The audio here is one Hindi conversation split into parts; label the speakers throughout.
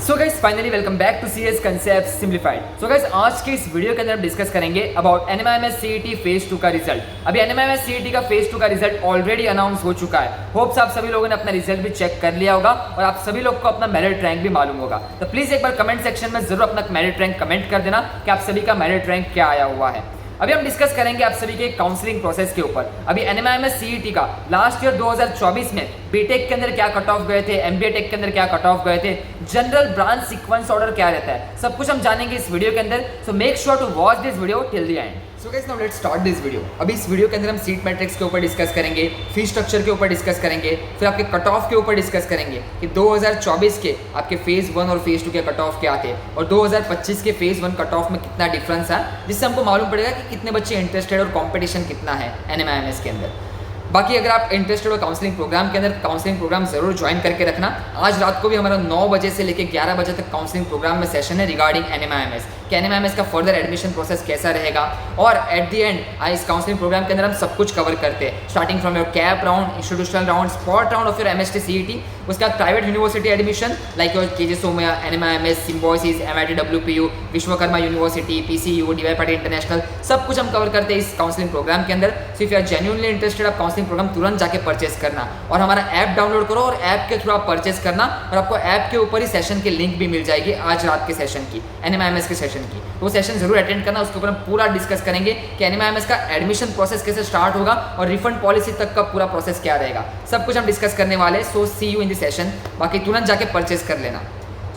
Speaker 1: So guys finally welcome back to CS concept simplified. So guys आज के इस वीडियो के अंदर हम डिस्कस करेंगे अबाउट एनएमआईएमएस सीईटी फेज 2 का रिजल्ट। अभी एनएमआईएमएस सीईटी का फेज 2 का रिजल्ट ऑलरेडी अनाउंस हो चुका है। होप्स आप सभी लोगों ने अपना रिजल्ट भी चेक कर लिया होगा और आप सभी लोग को अपना मेरिट रैंक भी मालूम होगा। तो प्लीज एक बार कमेंट सेक्शन में जरूर अपना मेरिट रैंक कमेंट कर देना कि आप सभी का मेरिट रैंक क्या आया हुआ है। अभी हम डिस्कस करेंगे आप सभी के काउंसलिंग प्रोसेस के ऊपर। अभी एनएमआईएमएस सीईटी का लास्ट ईयर 2024 में बीटेक के अंदर क्या कट ऑफ गए थे, एमबीए टेक के अंदर क्या कट ऑफ गए थे, जनरल ब्रांच सीक्वेंस ऑर्डर क्या रहता है, सब कुछ हम जानेंगे इस वीडियो के अंदर। So make sure to watch this video till the end. So guys now let's start this video. अभी इस वीडियो के अंदर हम सीट मैट्रिक्स के ऊपर डिस्कस करेंगे, फी स्ट्रक्चर के ऊपर डिस्कस करेंगे, फिर आपके कट ऑफ के ऊपर डिस्कस करेंगे कि 2024 के आपके फेज 1 और फेज 2 के कट ऑफ क्या थे और 2025 के फेज 1 कट ऑफ में कितना डिफरेंस है, जिससे हमको मालूम पड़ेगा कि कितने बच्चे इंटरेस्टेड और कॉम्पिटिशन कितना है एनएमआईएमएस के अंदर। बाकी अगर आप इंटरेस्टेड हो काउंसलिंग प्रोग्राम के अंदर, काउंसलिंग प्रोग्राम जरूर ज्वाइन करके रखना। आज रात को भी हमारा 9 बजे से लेकर 11 बजे तक काउंसलिंग प्रोग्राम में सेशन है रिगार्डिंग एनएमआईएमएस कि एनएमआईएमएस का फर्दर एडमिशन प्रोसेस कैसा रहेगा। और एट द एंड इस काउंसलिंग प्रोग्राम के अंदर हम सब कुछ कवर करते हैं, starting from your CAP round, institutional round, spot round of your MST CET, उसके बाद private university admission like your KJ Somaiya, NMIMS, Symbiosis, MIT WPU, Vishwakarma university, PCU, DY Patil international, सब कुछ हम कवर करते हैं इस काउंसलिंग प्रोग्राम के अंदर। So if you are genuinely interested, आप काउंसलिंग प्रोग्राम तुरंत जाके परचेस करना और हमारा ऐप डाउनलोड करो और ऐप के थ्रू आप परचेस करना और आपको ऐप के ऊपर ही सेशन की लिंक भी मिल जाएगी आज रात के सेशन की, एनएमआईएमएस के सेशन की। तो वो सेशन जरूर अटेंड करना, उसके ऊपर हम पूरा डिस्कस करेंगे कि एनएमआईएमएस का एडमिशन प्रोसेस कैसे स्टार्ट होगा और रिफंड पॉलिसी तक का पूरा प्रोसेस क्या रहेगा, सब कुछ हम डिस्कस करने वाले। सो सी यू इन द सेशन। बाकी तुरंत जाके परचेस कर लेना।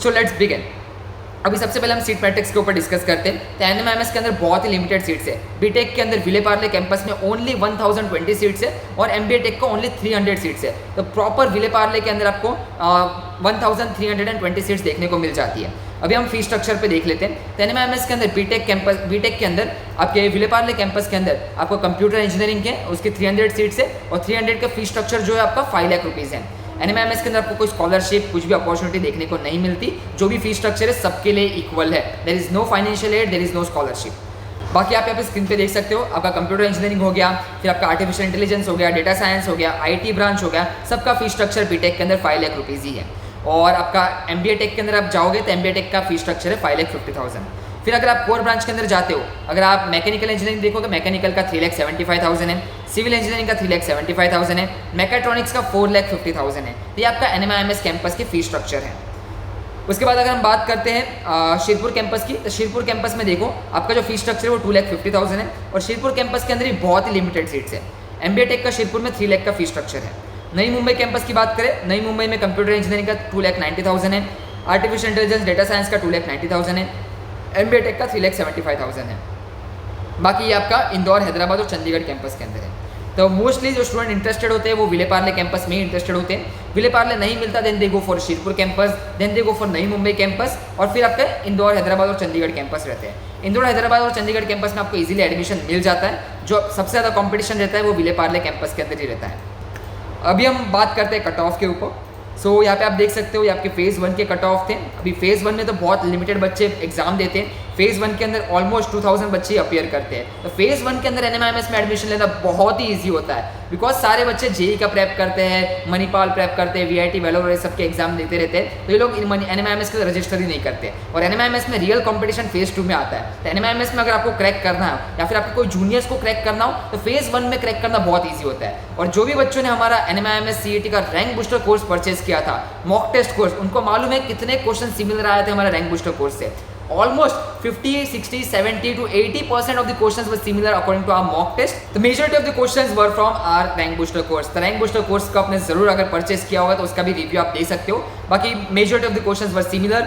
Speaker 1: So let's begin. अभी सबसे पहले हम सीट मैट्रिक्स के ऊपर डिस्कस करते हैं। तो एनएमआईएमएस के अंदर बहुत ही लिमिटेड सीट्स है। बीटेक के अंदर विले पार्ले कैंपस में ओनली 1020 सीट्स है और एमबीए टेक को ओनली 300 सीट्स है। तो प्रॉपर विले पार्ले के अंदर आपको 1320 सीट्स देखने को मिल जाती है। अभी हम फी स्ट्रक्चर पे देख लेते हैं। तो एनएमआईएमएस के अंदर बीटेक के अंदर आपके विले पार्ले कैंपस के अंदर आपको कंप्यूटर इंजीनियरिंग के उसके 300 सीट्स है और 300 का फी स्ट्रक्चर जो है आपका 5 लाख रुपीज़ है। एनएमआईएमएस के अंदर आपको कोई स्कॉलरशिप, कुछ भी अपॉर्चुनिटी देखने को नहीं मिलती। जो भी फी स्ट्रक्चर है सबके लिए इक्वल है। There is no financial aid, there is no scholarship. बाकी आप यहाँ पे स्क्रीन पे देख सकते हो, आपका कंप्यूटर इंजीनियरिंग हो गया, फिर आपका आर्टिफिशियल इंटेलिजेंस हो गया, डेटा साइंस हो गया, आईटी ब्रांच हो गया, सबका फी स्ट्रक्चर बीटेक के अंदर 5 लाख रुपीज़ ही है। और आपका एमबीए टेक के अंदर आप जाओगे तो एमबीए टेक का फी स्ट्रक्चर है 5,50,000। फिर अगर आप कोर ब्रांच के अंदर जाते हो, अगर आप मैकेनिकल इंजीनियरिंग देखोगे, मैकेनिकल का 3,75,000 है, सिविल इंजीनियरिंग का 3,75,000 है, मैकेट्रॉनिक्स का 4,50,000 है। तो ये आपका एनएमआईएमएस कैंपस की फी स्ट्रक्चर है। उसके बाद अगर हम बात करते हैं शिरपुर कैंपस की, तो शिरपुर कैंपस में देखो आपका जो फी स्ट्रक्चर है वो 2,50,000 है और शिरपुर कैंपस के अंदर ही बहुत ही लिमिटेड सीट्स है। एमबीए टेक का शिरपुर में 3 लाख का फी स्ट्रक्चर है। नई मुंबई कैंपस की बात करें, नई मुंबई में कंप्यूटर इंजीनियरिंग का 2,90,000 है, आर्टिफिशियल इंटेलिजेंस डेटा साइंस का 2,90,000 है, एमबीए टेक का 3,75,000 है। बाकी ये आपका इंदौर, हैदराबाद और चंडीगढ़ कैंपस के अंदर है। तो मोस्टली जो स्टूडेंट इंटरेस्टेड होते हैं वो विले पार्ले कैंपस में ही इंटरेस्टेड होते हैं। विले पार्ले नहीं मिलता then they go for Shirpur campus, then they go for Navi Mumbai campus और फिर आपका इंदौर, हैदराबाद और चंडीगढ़ कैंपस रहते हैं। इंदौर, हैदराबाद और चंडीगढ़ कैंपस में आपको इजीली एडमिशन मिल जाता है। जो सबसे ज़्यादा कॉम्पिटिशन रहता है वो विले पार्ले कैंपस के अंदर ही रहता है। अभी हम बात करते हैं कट ऑफ के ऊपर। सो यहाँ पे आप देख सकते हो ये आपके फेज़ 1 के कट ऑफ थे। अभी फेज़ 1 में तो बहुत लिमिटेड बच्चे एग्जाम देते हैं। फेज़ 1 के अंदर ऑलमोस्ट 2000 बच्चे अपीयर करते हैं। तो फेज़ 1 के अंदर एनएमआईएमएस में एडमिशन लेना बहुत ही ईजी होता है बिकॉज सारे बच्चे जेई का प्रेप करते हैं, मणिपाल प्रेप करते हैं, वीआईटी, वेलोर ये सब के एग्जाम देते रहते हैं। तो ये लोग एनएमआईएमएस के रजिस्टर ही नहीं करते और एनएमआईएमएस में रियल कॉम्पिटिशन फेज़ 2 में आता है। तो एनएमआईएमएस में अगर आपको क्रैक करना हो या फिर आपको कोई जूनियर्स को क्रैक करना हो तो फेज़ 1 में क्रैक करना बहुत ईजी होता है। और जो भी बच्चों ने हमारा एनएमआईएमएस सीईटी का रैंक बूस्टर कोर्स परचेज किया था, मॉक टेस्ट कोर्स, उनको मालूम है कितने क्वेश्चन सिमिलर आए थे हमारे रैंक बूस्टर कोर्स से। Almost 50, 60, 70 to 80% of the questions were similar according to our mock test. The majority of the questions were from our rank booster course. The rank booster course का आपने जरूर अगर परचेस किया होगा तो उसका भी रिव्यू आप दे सकते हो। बाकी majority of the questions were similar,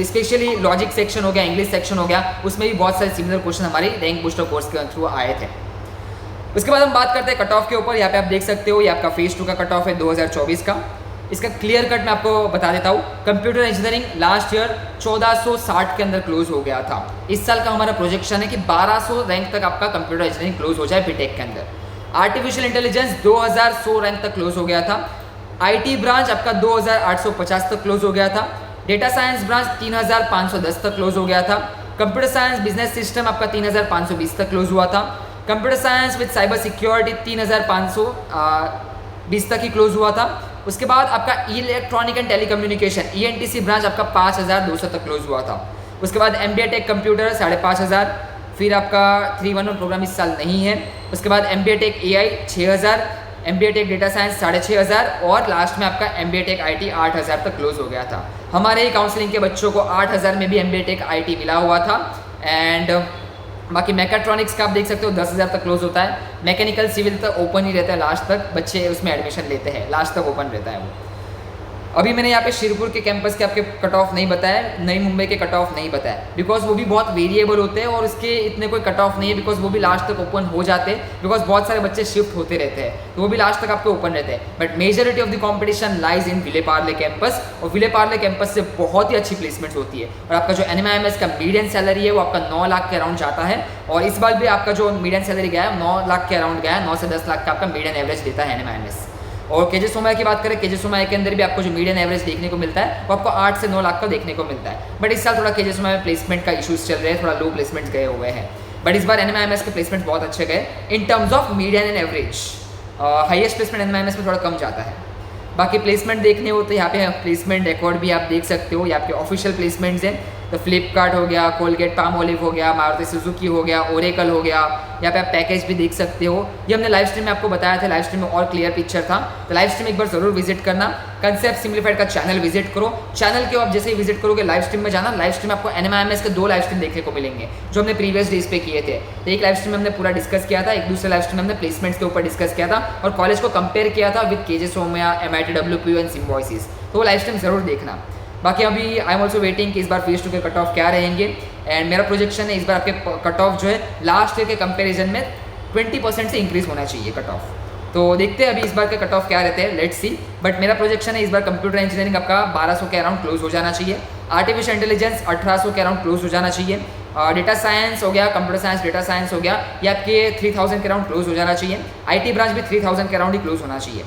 Speaker 1: specially logic section हो गया, इंग्लिश सेक्शन हो गया, उसमें भी बहुत सारे सिमिलर क्वेश्चन हमारे रैंक बूस्टर कोर्स के थ्रू आए थे। उसके बाद हम बात करते हैं कट ऑफ के ऊपर। यहाँ पे आप देख सकते हो ये आपका फेज 2 का कट ऑफ है 2024 का। इसका क्लियर कट मैं आपको बता देता हूँ। कंप्यूटर इंजीनियरिंग लास्ट ईयर 1460 के अंदर क्लोज हो गया था। इस साल का हमारा प्रोजेक्शन है कि 1200 रैंक तक आपका कंप्यूटर इंजीनियरिंग क्लोज हो जाए बीटेक के अंदर। आर्टिफिशियल इंटेलिजेंस 2100 रैंक तक क्लोज हो गया था। आईटी ब्रांच आपका 2850 तक क्लोज हो गया था। डेटा साइंस ब्रांच 3510 तक क्लोज हो गया था। कंप्यूटर साइंस बिजनेस सिस्टम आपका 3520 तक क्लोज हुआ था। Computer science with cyber security 3520 तक ही क्लोज हुआ था। उसके बाद आपका electronic and telecommunication ENTC branch आपका 5200 तक क्लोज हुआ था। उसके बाद MBA टेक कंप्यूटर 5500, फिर आपका 311 प्रोग्राम इस साल नहीं है। उसके बाद MBA tech AI 6000, MBA tech data science 6500 और लास्ट में आपका MBA टेक IT 8000 तक क्लोज हो गया था। हमारे ही काउंसलिंग के बच्चों को 8000 में भी MBA टेक IT मिला हुआ था। एंड बाकी मैकेट्रॉनिक्स का आप देख सकते हो 10,000 तक क्लोज होता है। मैकेनिकल सिविल तक ओपन ही रहता है, लास्ट तक बच्चे उसमें एडमिशन लेते हैं, लास्ट तक ओपन रहता है वो। अभी मैंने यहाँ पे शिरपुर के कैंपस के आपके कट ऑफ नहीं बताया, नई मुंबई के कट ऑफ नहीं बताया, बिकॉज वो भी बहुत वेरिएबल होते हैं और उसके इतने कोई कट ऑफ नहीं है, बिकॉज वो भी लास्ट तक ओपन हो जाते हैं, बिकॉज बहुत सारे बच्चे शिफ्ट होते रहते हैं, तो वो भी लास्ट तक आपके ओपन रहते हैं। But majority of the competition lies in Vile Parle campus, और विले पार्ले कैंपस से बहुत ही अच्छी प्लेसमेंट्स होती है। और आपका जो NMIMS का मीडियन सैलरी है वो आपका 9 लाख के अराउंड जाता है, और इस बार भी आपका जो मीडियन सैलरी गया है 9 लाख के अराउंड गया है, 9 से 10 लाख का आपका मीडियन एवरेज देता है NMIMS। और KJ सोमैया की बात करें, KJ सोमैया के अंदर भी आपको जो मीडियन एवरेज देखने को मिलता है वो आपको 8 से 9 लाख का देखने को मिलता है। बट इस साल थोड़ा KJ सोमैया में प्लेसमेंट का इशूज चल रहे हैं, थोड़ा लो प्लेसमेंट्स गए हुए हैं। बट इस बार NMIMS के प्लेसमेंट बहुत अच्छे गए in terms of median and average. Highest placement NMIMS में थोड़ा कम जाता है। बाकी प्लेसमेंट देखने हो तो यहाँ पे प्लेसमेंट रिकॉर्ड भी आप देख सकते हो, ये आपके ऑफिशियल प्लेसमेंट्स हैं। तो फ्लिपकार्ट हो गया, कोलगेट पामोलिव हो गया, मारुति सुजुकी हो गया, ओरेकल हो गया, यहाँ पे आप पैकेज भी देख सकते हो। ये हमने लाइव स्ट्रीम में आपको बताया था, लाइव स्ट्रीम में और क्लियर पिक्चर था, तो लाइव स्ट्रीम एक बार जरूर विजिट करना। कंसेप्ट सिम्प्लीफाइड का चैनल विजिट करो, चैनल के आप जैसे ही विजिट करोगे लाइव स्ट्रीम में जाना, लाइव स्ट्रीम में आपको NMIMS के 2 लाइव स्ट्रीम देखने को मिलेंगे जो हमने प्रीवियस डेज पे किए थे। तो एक लाइव स्ट्रीम में हमने पूरा डिस्कस किया था, एक दूसरे लाइव स्ट्रीम में हमने प्लेसमेंट्स के ऊपर डिस्कस किया था और कॉलेज को कंपेयर किया था with KJ Somaiya, MIT WPU and Symbiosis, तो वो लाइव स्ट्रीम जरूर देखना। बाकी अभी आई एम ऑल्सो वेटिंग कि इस बार फेज 2 के कट ऑफ क्या रहेंगे, एंड मेरा प्रोजेक्शन है इस बार आपके कट ऑफ जो है लास्ट ईयर के कंपैरिजन में 20% से इंक्रीज होना चाहिए कट ऑफ। तो देखते हैं अभी इस बार के कट ऑफ क्या रहते हैं, लेट्स सी। बट मेरा प्रोजेक्शन है इस बार कंप्यूटर इंजीनियरिंग आपका 1200 के अराउंड क्लोज हो जाना चाहिए, आर्टिफिशियल इंटेलिजेंस 1800 के अराउंड क्लोज हो जाना चाहिए, डेटा साइंस हो गया, कंप्यूटर साइंस डेटा साइंस हो गया, ये आपके 3000 के अराउंड क्लोज हो जाना चाहिए। IT ब्रांच भी 3000 के अराउंड ही क्लोज होना चाहिए।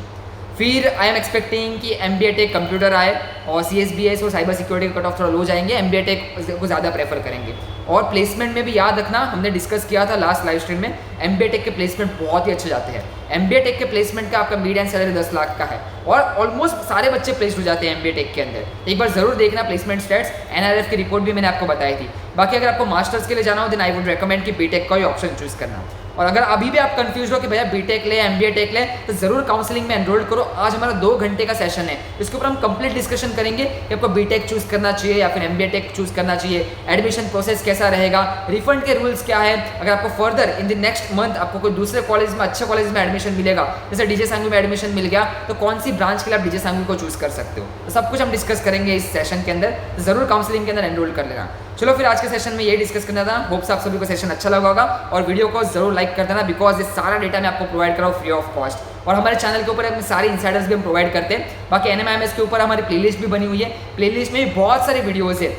Speaker 1: फिर आई एम एक्सपेक्टिंग कि MBA टेक कंप्यूटर आए और CSBS और साइबर सिक्योरिटी का कट ऑफ थोड़ा लो जाएंगे, MBA टेक को ज़्यादा प्रेफर करेंगे। और प्लेसमेंट में भी याद रखना, हमने डिस्कस किया था लास्ट लाइव स्ट्रीम में, MBA टेक के प्लेसमेंट बहुत ही अच्छे जाते हैं। MBA टेक के प्लेसमेंट का आपका मीडियन सैलरी 10 लाख का है और ऑलमोस्ट सारे बच्चे प्लेस्ड हो जाते हैं MBA टेक के अंदर। एक बार जरूर देखना प्लेसमेंट स्टैट्स, NRF की रिपोर्ट भी मैंने आपको बताई थी। बाकी अगर आपको मास्टर्स के लिए जाना हो देन आई वुड रिकमेंड कि BTech का ही ऑप्शन चूज करना। और अगर अभी भी आप कंफ्यूज हो कि भैया BTech ले MBA टेक ले, तो जरूर काउंसलिंग में एनरोल करो। आज हमारा 2 घंटे का सेशन है, इसके ऊपर हम कंप्लीट डिस्कशन करेंगे कि आपको BTech चूज करना चाहिए या फिर MBA टेक चूज करना चाहिए, एडमिशन प्रोसेस कैसा रहेगा, रिफंड के रूल्स क्या है, अगर आपको further in the next month आपको कोई दूसरे कॉलेज में, अच्छे कॉलेज में एडमिशन मिलेगा, जैसे DJ सांगवी में एडमिशन मिल गया, तो कौन सी ब्रांच के लिए आप DJ सांगवी को चूज कर सकते हो, तो सब कुछ हम डिस्कस करेंगे इस सेशन के अंदर। जरूर काउंसलिंग के अंदर एनरोल कर लेना। चलो फिर आज के सेशन में यही डिस्कस करना था। होप्स आप सभी को सेशन अच्छा लगा होगा और वीडियो को जरूर लाइक कर देना, बिकॉज ये सारा डेटा मैं आपको प्रोवाइड कर रहा हूँ फ्री ऑफ कॉस्ट। और हमारे चैनल के ऊपर अपने सारे इंसाइडर्स भी हम प्रोवाइड करते हैं। बाकी NMIMS के ऊपर हमारी प्लेलिस्ट भी बनी हुई है, प्लेलिस्ट में भी बहुत सारे वीडियोज़ है,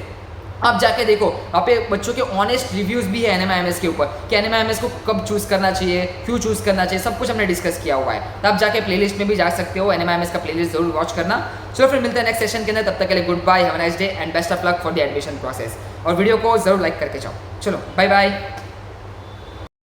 Speaker 1: आप जाके देखो। वहाँ पे बच्चों के ऑनेस्ट रिव्यूज़ भी है NMIMS के ऊपर कि NMIMS को कब चूज़ करना चाहिए, क्यों चूज़ करना चाहिए, सब कुछ हमने डिस्कस किया हुआ है। तो आप जाके प्लेलिस्ट में भी जा सकते हो, NMIMS का प्लेलिस्ट जरूर वॉच करना। चलो फिर मिलते हैं नेक्स्ट सेशन के अंदर, तब तक के लिए goodbye, have a nice day and best of luck for the admission process. और वीडियो को जरूर लाइक करके जाओ। चलो बाय बाय।